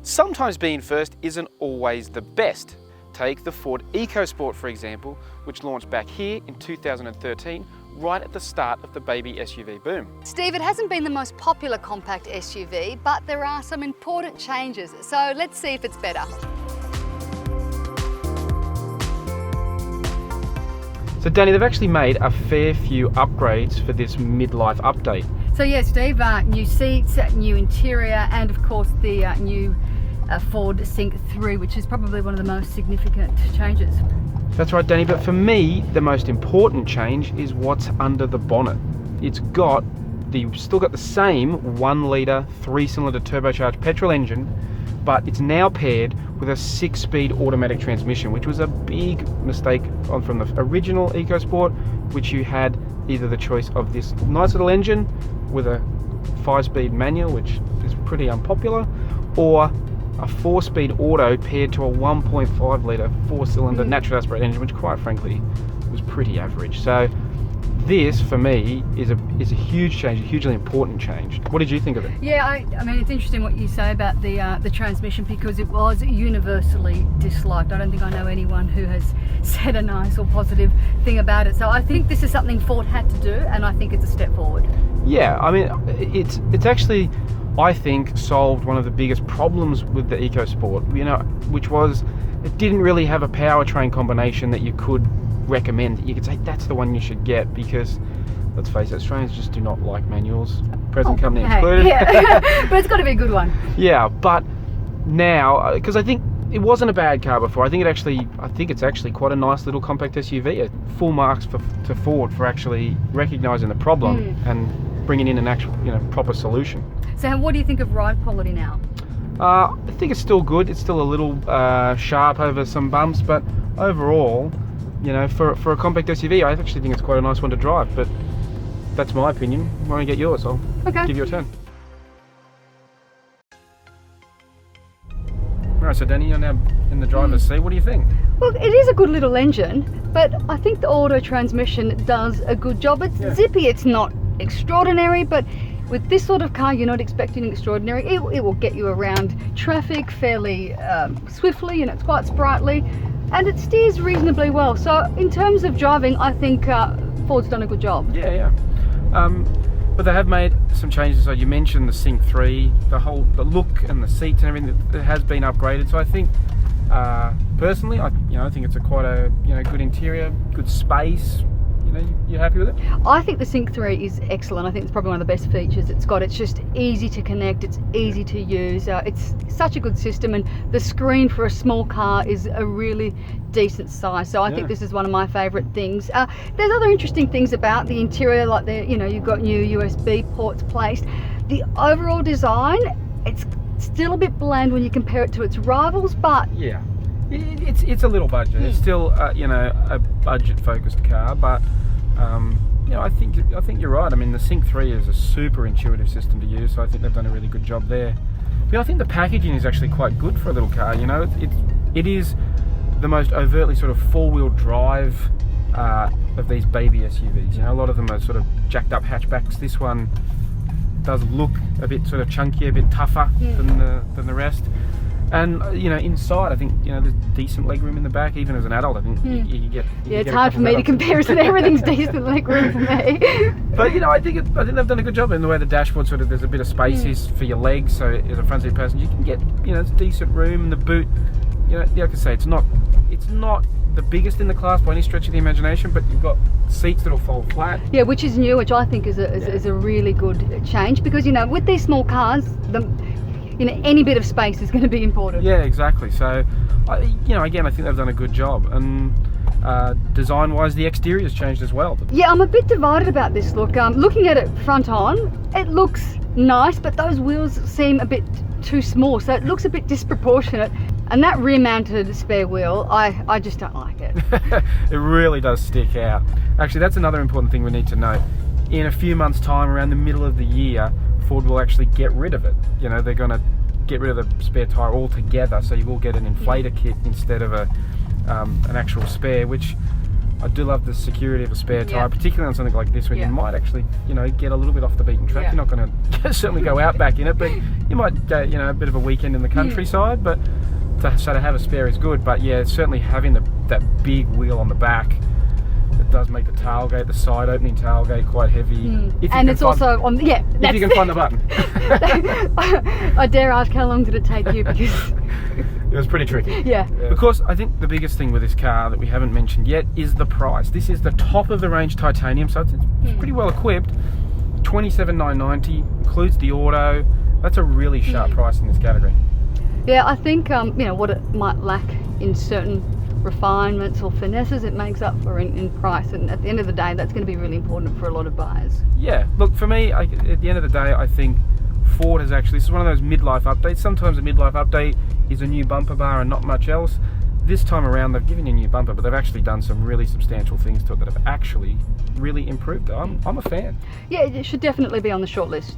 Sometimes being first isn't always the best. Take the Ford EcoSport for example, which launched back here in 2013, right at the start of the baby SUV boom. Steve, it hasn't been the most popular compact SUV, but there are some important changes, so let's see if it's better. So Danny, they've actually made a fair few upgrades for this midlife update. So yeah, Steve, new seats, new interior, and of course the new Ford Sync 3, which is probably one of the most significant changes. That's right, Danny, but for me, the most important change is what's under the bonnet. It's still got the same 1 litre 3-cylinder turbocharged petrol engine, but it's now paired with a 6-speed automatic transmission, which was a big mistake from the original EcoSport, which you had either the choice of this nice little engine with a 5-speed manual, which is pretty unpopular, or a 4-speed auto paired to a 1.5 litre 4-cylinder natural aspirated engine, which quite frankly was pretty average. So this, for me, is a huge change, a hugely important change. What did you think of it? Yeah, I mean, it's interesting what you say about the transmission, because it was universally disliked. I don't think I know anyone who has said a nice or positive thing about it. So I think this is something Ford had to do, and I think it's a step forward. Yeah, I mean, it's actually, I think, solved one of the biggest problems with the EcoSport, which was it didn't really have a powertrain combination that you could recommend. You could say that's the one you should get, because let's face it, Australians just do not like manuals, present company included. Yeah. But it's got to be a good one. Yeah, but now, because I think it wasn't a bad car before, I think it's actually quite a nice little compact SUV. Full marks to Ford for actually recognising the problem and bringing in an actual, proper solution. So what do you think of ride quality now? I think it's still good. It's still a little sharp over some bumps, but overall, for a compact SUV, I actually think it's quite a nice one to drive. But that's my opinion. Why don't you get yours? I'll give you a turn. Alright, so Danny, you're now in the driver's seat. What do you think? Well, it is a good little engine, but I think the auto transmission does a good job. It's zippy, it's not extraordinary, but with this sort of car, you're not expecting extraordinary. It will get you around traffic fairly swiftly, and it's quite sprightly, and it steers reasonably well. So in terms of driving, I think Ford's done a good job. Yeah. But they have made some changes. So you mentioned the Sync 3, the look and the seats and everything that has been upgraded. So I think, personally, I think it's quite a good interior, good space. You happy with it? I think the Sync 3 is excellent. I think it's probably one of the best features it's got. It's just easy to connect, it's easy to use. It's such a good system, and the screen for a small car is a really decent size. So I think this is one of my favourite things. There's other interesting things about the interior, like you've got new USB ports placed. The overall design, it's still a bit bland when you compare it to its rivals, but yeah, it's a little budget. It's still a budget-focused car, but I think you're right. I mean, the Sync 3 is a super intuitive system to use, so I think they've done a really good job there. But I think the packaging is actually quite good for a little car. It is the most overtly sort of four-wheel drive of these baby SUVs. A lot of them are sort of jacked up hatchbacks. This one does look a bit sort of chunkier, a bit tougher than the rest. And inside, I think there's decent legroom in the back. Even as an adult, I think you get. It's hard for me to compare, so everything's decent legroom for me. But I think they've done a good job in the way the dashboard sort of, there's a bit of space for your legs. So as a front seat passenger, you can get it's decent room in the boot. Like I say, it's not the biggest in the class by any stretch of the imagination, but you've got seats that'll fold flat. Yeah, which is new, which I think is a really good change, because with these small cars, any bit of space is going to be important. Yeah, exactly. So, again, I think they've done a good job. And design-wise, the exterior's changed as well. Yeah, I'm a bit divided about this look. Looking at it front on, it looks nice, but those wheels seem a bit too small, so it looks a bit disproportionate. And that rear-mounted spare wheel, I just don't like it. It really does stick out. Actually, that's another important thing we need to note. In a few months' time, around the middle of the year, Ford will actually get rid of it. They're going to get rid of the spare tyre altogether, so you will get an inflator kit instead of an actual spare, which I do love the security of a spare Yeah. tyre, particularly on something like this where Yeah. you might actually, get a little bit off the beaten track. Yeah. You're not going to certainly go out back in it, but you might go, a bit of a weekend in the countryside. But to have a spare is good. But yeah, certainly having that big wheel on the back, it does make the tailgate, the side opening tailgate, quite heavy. If you And can it's find- also on, yeah. if you can find the button. I dare ask, how long did it take you? Because, It was pretty tricky. yeah. Because I think the biggest thing with this car that we haven't mentioned yet is the price. This is the top of the range titanium, so it's pretty well equipped. $27,990, includes the auto. That's a really sharp price in this category. Yeah, I think what it might lack in certain refinements or finesses, it makes up for in price. And at the end of the day, that's going to be really important for a lot of buyers. Yeah, look, for me, at the end of the day, I think Ford has actually, this is one of those midlife updates. Sometimes a midlife update is a new bumper bar and not much else. This time around, they've given you a new bumper, but they've actually done some really substantial things to it that have actually really improved it. I'm a fan. Yeah, it should definitely be on the short list.